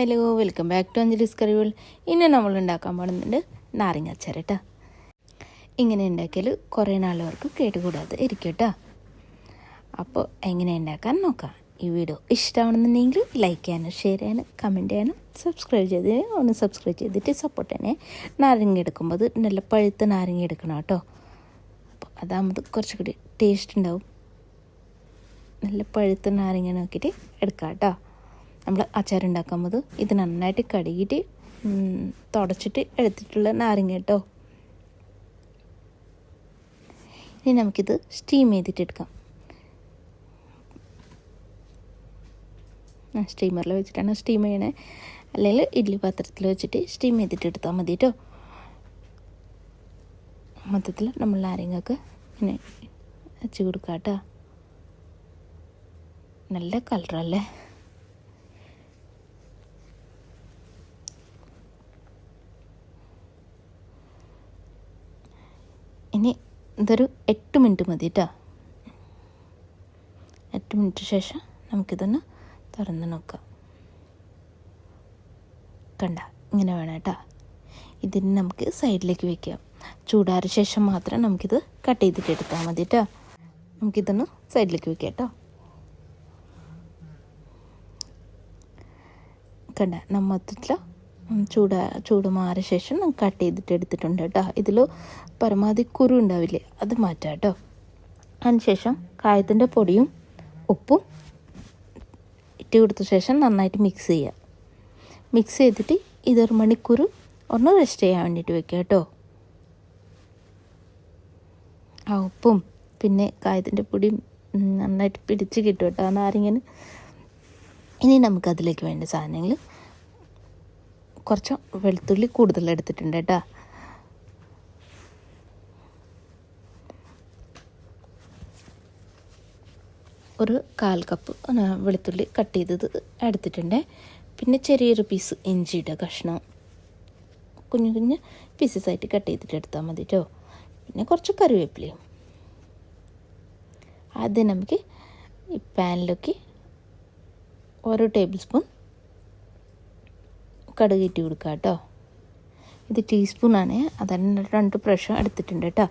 Hello, welcome back to Anjali's curry world. ഇന്ന് നമ്മൾ ഉണ്ടാക്കാൻ പോകുന്നുണ്ട് നാരങ്ങ അച്ചാർ കേട്ടോ. ഇങ്ങനെ ഉണ്ടാക്കിയാൽ കുറേ നാളുകൾക്ക് കേട്ടുകൂടാതെ ഇരിക്കും കേട്ടോ. അപ്പോൾ എങ്ങനെ ഉണ്ടാക്കാൻ നോക്കാം. ഈ വീഡിയോ ഇഷ്ടമാണെന്നുണ്ടെങ്കിൽ ലൈക്ക് ചെയ്യാനും ഷെയർ ചെയ്യാനും കമൻറ്റ് ചെയ്യാനും സബ്സ്ക്രൈബ് ചെയ്തിട്ട് സപ്പോർട്ട് ചെയ്യണേ. നാരങ്ങ എടുക്കുമ്പോൾ അത് നല്ല പഴുത്ത നാരങ്ങ എടുക്കണം കേട്ടോ. അപ്പോൾ അതാകുമ്പോൾ കുറച്ചുകൂടി ടേസ്റ്റ് ഉണ്ടാവും. നല്ല പഴുത്ത നാരങ്ങ നോക്കിയിട്ട് എടുക്കാം കേട്ടോ. നമ്മൾ അച്ചാറുണ്ടാക്കുമ്പോൾ ഇത് നന്നായിട്ട് കഴുകിയിട്ട് തുടച്ചിട്ട് എടുത്തിട്ടുള്ള നാരങ്ങ കേട്ടോ. ഇനി നമുക്കിത് സ്റ്റീം ചെയ്തിട്ട് എടുക്കാം. സ്റ്റീമറിൽ വെച്ചിട്ടാണ് സ്റ്റീം ചെയ്യണേ, അല്ലെങ്കിൽ ഇഡ്ഡലി പാത്രത്തിൽ വെച്ചിട്ട് സ്റ്റീം ചെയ്തിട്ട് എടുത്താൽ മതി കേട്ടോ. മൊത്തത്തിൽ നമ്മൾ നാരങ്ങയൊക്കെ ഇങ്ങനെ വെച്ച് കൊടുക്കാം കേട്ടോ. നല്ല കളറല്ലേ. ഇനി ഇതൊരു 8 മിനിറ്റ് മതി കേട്ടോ. 8 മിനിറ്റ് ശേഷം നമുക്കിതൊന്ന് തുറന്ന് നോക്കാം. കണ്ട, ഇങ്ങനെ വേണം കേട്ടോ. ഇതിന് നമുക്ക് സൈഡിലേക്ക് വെക്കാം. ചൂടാറിയ ശേഷം മാത്രം നമുക്കിത് കട്ട് ചെയ്തിട്ട് എടുത്താൽ മതി കേട്ടോ. നമുക്കിതൊന്ന് സൈഡിലേക്ക് വെക്കാം കേട്ടോ. കണ്ട, മൊത്തത്തിൽ ചൂട് മാറിയ ശേഷം നമുക്ക് കട്ട് ചെയ്തിട്ട് എടുത്തിട്ടുണ്ട് കേട്ടോ. ഇതിൽ പരമാവധി കുരു ഉണ്ടാവില്ലേ, അത് മാറ്റാം കേട്ടോ. അതിനുശേഷം കായത്തിൻ്റെ പൊടിയും ഉപ്പും ഇട്ട് കൊടുത്ത ശേഷം നന്നായിട്ട് മിക്സ് ചെയ്യുക. മിക്സ് ചെയ്തിട്ട് ഇതൊരു മണിക്കൂർ ഒന്ന് റെസ്റ്റ് ചെയ്യാൻ വേണ്ടിയിട്ട് വെക്കുക കേട്ടോ. ആ ഉപ്പും പിന്നെ കായത്തിൻ്റെ പൊടിയും നന്നായിട്ട് പിടിച്ച് കിട്ടും കേട്ടോ നാരങ്ങന്. ഇനി നമുക്കതിലേക്ക് വേണ്ട സാധനങ്ങൾ, കുറച്ച് വെളുത്തുള്ളി കൂടുതൽ എടുത്തിട്ടുണ്ട് കേട്ടോ. ഒരു 1/4 കപ്പ് വെളുത്തുള്ളി കട്ട് ചെയ്തത് എടുത്തിട്ടുണ്ട്. പിന്നെ ചെറിയൊരു പീസ് ഇഞ്ചിയുടെ കഷ്ണം കുഞ്ഞു കുഞ്ഞ് പീസസായിട്ട് കട്ട് ചെയ്തിട്ട് എടുത്താൽ മതി കേട്ടോ. പിന്നെ കുറച്ച് കറിവേപ്പിലയും. ആദ്യം നമുക്ക് ഈ പാനിലേക്ക് 1 ടേബിൾ സ്പൂൺ കടുക് ഇട്ട് കൊടുക്കുക കേട്ടോ. ഇത് ടീസ്പൂണാണ്, അതന്നെ 2 പ്രാവശ്യം എടുത്തിട്ടുണ്ട് കേട്ടോ.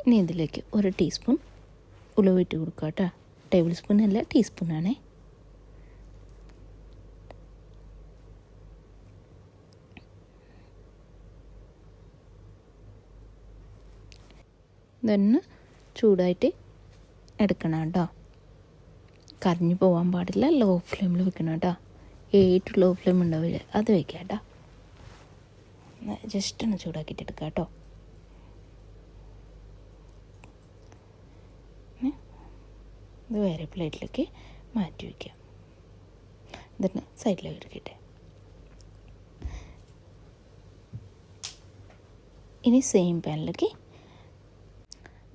ഇനി ഇതിലേക്ക് 1 ടീസ്പൂൺ ഉലുവ ഇട്ട് കൊടുക്കുക കേട്ടോ. ടേബിൾ സ്പൂൺ അല്ല, ടീസ്പൂണാണേ. ഇതൊന്ന് ചൂടായിട്ട് എടുക്കണം കേട്ടോ. കരിഞ്ഞു പോകാൻ പാടില്ല. ലോ ഫ്ലെയിമിൽ വെക്കണം കേട്ടോ. 8 ലോ ഫ്ലെയിം ഉണ്ടാവില്ല, അത് വയ്ക്കാം കേട്ടോ. ജസ്റ്റ് ഒന്ന് ചൂടാക്കിയിട്ട് എടുക്കാം കേട്ടോ. ഇത് വേറെ പ്ലേറ്റിലേക്ക് മാറ്റി വയ്ക്കാം. ഇതിന് സൈഡിലേക്ക് ഇരിക്കട്ടെ. ഇനി സെയിം പാനിലേക്ക്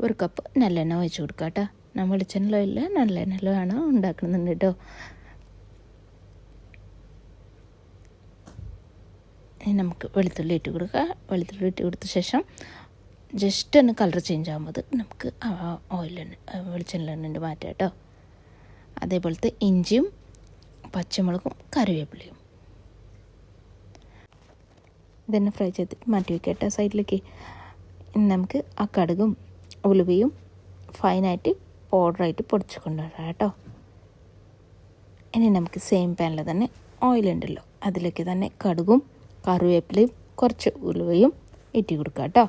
1 കപ്പ് നല്ലെണ്ണ ഒഴിച്ച് കൊടുക്കാം കേട്ടോ. ഞാൻ വെളിച്ചെണ്ണ ഇല്ല, നല്ലെണ്ണയിലാണ് ഉണ്ടാക്കണമെന്നുണ്ട് കേട്ടോ. ഇനി നമുക്ക് വെളുത്തുള്ളി ഇട്ട് കൊടുക്കുക. വെളുത്തുള്ളി ഇട്ട് കൊടുത്ത ശേഷം ജസ്റ്റ് ഒന്ന് കളർ ചേഞ്ച് ആകുമ്പോൾ നമുക്ക് വെളിച്ചെണ്ണ മാറ്റാം കേട്ടോ. അതേപോലത്തെ ഇഞ്ചിയും പച്ചമുളകും കറിവേപ്പിലയും ഇതന്നെ ഫ്രൈ ചെയ്ത് മാറ്റി വയ്ക്കാം കേട്ടോ സൈഡിലേക്ക്. ഇനി നമുക്ക് ആ കടുകും ഉലുവയും ഫൈനായിട്ട് പൗഡറായിട്ട് പൊടിച്ച് കൊണ്ടുവരാം കേട്ടോ. ഇനി നമുക്ക് സെയിം പാനിൽ തന്നെ ഓയിലുണ്ടല്ലോ, അതിലേക്ക് തന്നെ കടുകും കറിവേപ്പിലയും കുറച്ച് ഉലുവയും ഇട്ട് കൊടുക്കുക കേട്ടോ.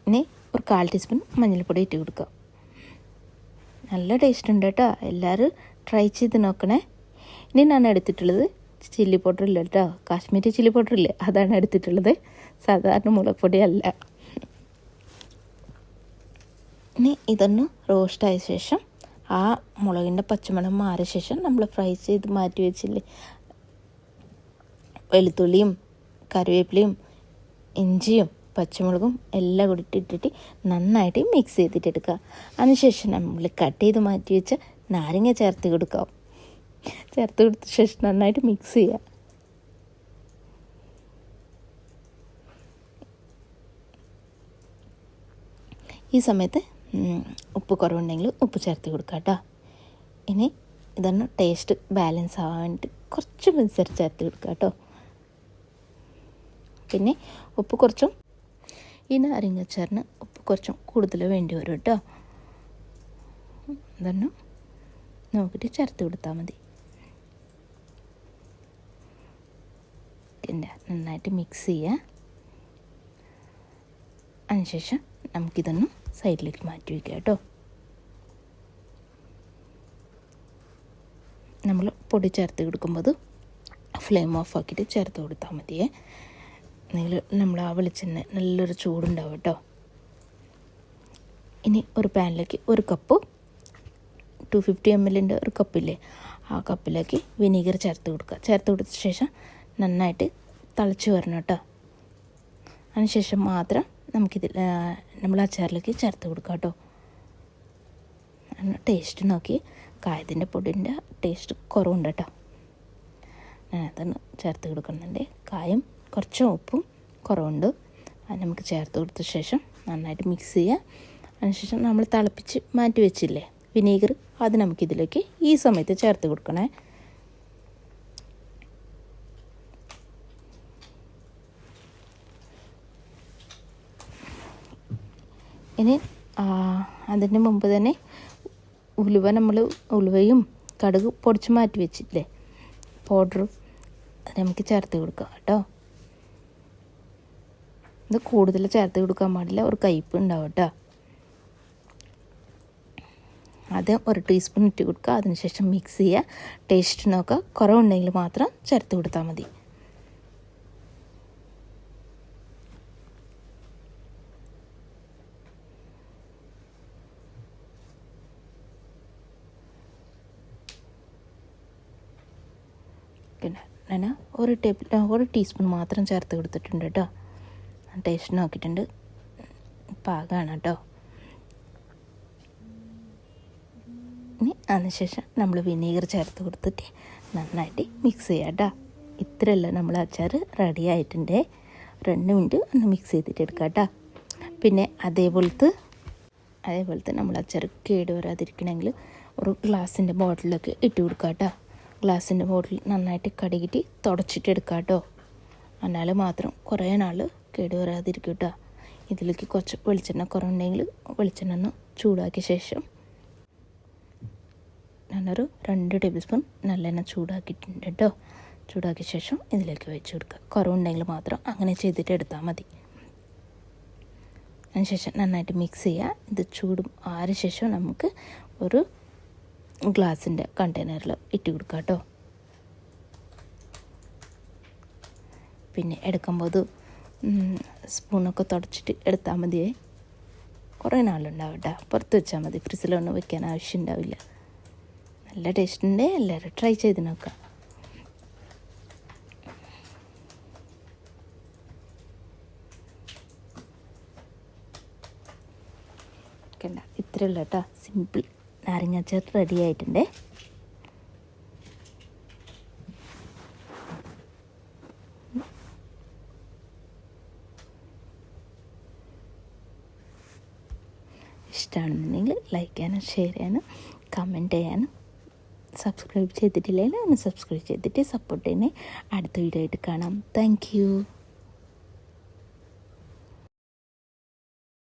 ഇനി ഒരു 1/4 ടീസ്പൂൺ മഞ്ഞൾപ്പൊടി ഇട്ട് കൊടുക്കുക. നല്ല ടേസ്റ്റ് ഉണ്ട് കേട്ടോ. എല്ലാവരും ട്രൈ ചെയ്ത് നോക്കണേ. ഇനി ഞാൻ എടുത്തിട്ടുള്ളത് ചില്ലി പൗഡർ ഇല്ല കേട്ടോ, കാശ്മീരി ചില്ലി പൗഡർ ഇല്ലേ, അതാണ് എടുത്തിട്ടുള്ളത്. സാധാരണ മുളക് അല്ല. ഇനി ഇതൊന്ന് റോസ്റ്റായ ശേഷം ആ മുളകിൻ്റെ പച്ചമണം മാറിയ ശേഷം നമ്മൾ ഫ്രൈ ചെയ്ത് മാറ്റി വെച്ചില്ലേ വെളുത്തുള്ളിയും കറിവേപ്പിലയും ഇഞ്ചിയും പച്ചമുളകും എല്ലാം കൂടി ഇട്ടിട്ട് നന്നായിട്ട് മിക്സ് ചെയ്തിട്ട് എടുക്കുക. അതിനുശേഷം നമ്മൾ കട്ട് ചെയ്ത് മാറ്റി വെച്ച നാരങ്ങ ചേർത്ത് കൊടുക്കുക. ചേർത്ത് കൊടുത്ത ശേഷം നന്നായിട്ട് മിക്സ് ചെയ്യുക. ഈ സമയത്ത് ഉപ്പ് കുറവുണ്ടെങ്കിൽ ഉപ്പ് ചേർത്ത് കൊടുക്കുക കേട്ടോ. ഇനി ഇതൊന്ന് ടേസ്റ്റ് ബാലൻസ് ആവാൻ വേണ്ടിയിട്ട് കുറച്ച് പഞ്ചസാര ചേർത്ത് കൊടുക്കുക കേട്ടോ. പിന്നെ ഉപ്പ് കുറച്ചും ഈ നാരങ്ങാച്ചാറിന് ഉപ്പ് കുറച്ചും കൂടുതൽ വേണ്ടി വരും കേട്ടോ. ഇതൊന്ന് നോക്കിയിട്ട് ചേർത്ത് കൊടുത്താൽ മതി. പിന്നെ നന്നായിട്ട് മിക്സ് ചെയ്യുക. അതിനുശേഷം നമുക്കിതൊന്ന് സൈഡിലേക്ക് മാറ്റി വയ്ക്കുക കേട്ടോ. നമ്മൾ പൊടി ചേർത്ത് കൊടുക്കുമ്പോൾ ഫ്ലെയിം ഓഫ് ആക്കിയിട്ട് ചേർത്ത് കൊടുത്താൽ മതിയേ. എന്നെങ്കിൽ നമ്മൾ ആ വെളിച്ചെണ്ണ നല്ലൊരു ചൂടുണ്ടാവും കേട്ടോ. ഇനി ഒരു പാനിലേക്ക് ഒരു കപ്പ് 250 ml ഒരു കപ്പില്ലേ, ആ കപ്പിലേക്ക് വിനീഗർ ചേർത്ത് കൊടുക്കുക. ചേർത്ത് കൊടുത്ത ശേഷം നന്നായിട്ട് തിളച്ച് വരണം കേട്ടോ. അതിനുശേഷം മാത്രം നമുക്കിതിൽ നമ്മൾ അച്ചാറിലേക്ക് ചേർത്ത് കൊടുക്കാം കേട്ടോ. ടേസ്റ്റ് നോക്കി, കായത്തിൻ്റെ പൊടിൻ്റെ ടേസ്റ്റ് കുറവുണ്ട് കേട്ടോ. ഞാൻ അതൊന്ന് ചേർത്ത് കൊടുക്കുന്നുണ്ട്. കായം കുറച്ച് ഉപ്പും കുറവുണ്ട്. അത് നമുക്ക് ചേർത്ത് കൊടുത്ത ശേഷം നന്നായിട്ട് മിക്സ് ചെയ്യുക. അതിനുശേഷം നമ്മൾ തിളപ്പിച്ച് മാറ്റി വെച്ചില്ലേ വിനീഗർ, അത് നമുക്കിതിലേക്ക് ഈ സമയത്ത് ചേർത്ത് കൊടുക്കണേ. ഇനി അതിന് മുമ്പ് തന്നെ ഉലുവയും കടുക് പൊടിച്ച് മാറ്റി വെച്ചില്ലേ പൗഡറും, അത് നമുക്ക് ചേർത്ത് കൊടുക്കാം കേട്ടോ. ഇത് കൂടുതൽ ചേർത്ത് കൊടുക്കാൻ പാടില്ല, ഒരു കയ്പ്പ് ഉണ്ടാവും കേട്ടോ. അത് 1 ടീസ്പൂൺ ഇട്ട് കൊടുക്കുക. അതിനുശേഷം മിക്സ് ചെയ്യുക. ടേസ്റ്റ് നോക്കുക, കുറവുണ്ടെങ്കിൽ മാത്രം ചേർത്ത് കൊടുത്താൽ മതി. പിന്നെ ഞാൻ 1 ടീസ്പൂൺ മാത്രം ചേർത്ത് കൊടുത്തിട്ടുണ്ട് കേട്ടോ. ടേസ്റ്റ് നോക്കിയിട്ടുണ്ട്, പാകമാണ് കേട്ടോ. ഇനി അതിനുശേഷം നമ്മൾ വിനീഗർ ചേർത്ത് കൊടുത്തിട്ട് നന്നായിട്ട് മിക്സ് ചെയ്യാം കേട്ടോ. ഇത്രയല്ല നമ്മൾ അച്ചാർ റെഡി ആയിട്ടുണ്ട്. 2 മിനിറ്റ് ഒന്ന് മിക്സ് ചെയ്തിട്ട് എടുക്കാം കേട്ടോ. പിന്നെ അതേപോലത്തെ നമ്മൾ അച്ചാർ കേട് വരാതിരിക്കണമെങ്കിൽ ഒരു ഗ്ലാസിൻ്റെ ബോട്ടിലൊക്കെ ഇട്ട് കൊടുക്കാം കേട്ടോ. ഗ്ലാസിൻ്റെ ബോട്ടിൽ നന്നായിട്ട് കഴുകിയിട്ട് തുടച്ചിട്ട് എടുക്കാം കേട്ടോ. എന്നാൽ മാത്രം കുറേ നാൾ കേട് വരാതിരിക്കും കേട്ടോ. ഇതിലേക്ക് കുറച്ച് വെളിച്ചെണ്ണ കുറവുണ്ടെങ്കിൽ വെളിച്ചെണ്ണ ഒന്ന് ചൂടാക്കിയ ശേഷം ഞാനൊരു 2 ടേബിൾ സ്പൂൺ നല്ലെണ്ണ ചൂടാക്കിയിട്ടുണ്ട് കേട്ടോ. ചൂടാക്കിയ ശേഷം ഇതിലേക്ക് ഒഴിച്ച് കൊടുക്കുക. കുറവുണ്ടെങ്കിൽ മാത്രം അങ്ങനെ ചെയ്തിട്ട് എടുത്താൽ മതി. അതിനുശേഷം നന്നായിട്ട് മിക്സ് ചെയ്യുക. ഇത് ചൂടും ആറിയ ശേഷം നമുക്ക് ഒരു ഗ്ലാസിൻ്റെ കണ്ടെയ്നറിൽ ഇട്ട് കൊടുക്കുക കേട്ടോ. പിന്നെ എടുക്കുമ്പോൾ സ്പൂണൊക്കെ തുടച്ചിട്ട് എടുത്താൽ മതിയേ. കുറേ നാളുണ്ടാവും കേട്ടോ. പുറത്ത് വെച്ചാൽ മതി, ഫ്രിഡ്ജിലൊന്നും വെക്കാൻ ആവശ്യം ഉണ്ടാവില്ല. നല്ല ടേസ്റ്റ് ഉണ്ട്. എല്ലാവരും ട്രൈ ചെയ്ത് നോക്കാം. കണ്ട, ഇത്രയുള്ള കേട്ടോ, സിമ്പിൾ നാരങ്ങാച്ചാർ റെഡി ആയിട്ടുണ്ട്. ഇഷ്ടമാണെന്നുണ്ടെങ്കിൽ ലൈക്ക് ചെയ്യാനും ഷെയർ ചെയ്യാനും കമൻറ്റ് ചെയ്യാനും സബ്സ്ക്രൈബ് ചെയ്തിട്ടില്ലെങ്കിൽ ഒന്ന് സബ്സ്ക്രൈബ് ചെയ്തിട്ട് സപ്പോർട്ട് ചെയ്യണേ. അടുത്ത വീഡിയോ ആയിട്ട് കാണാം. Thank you.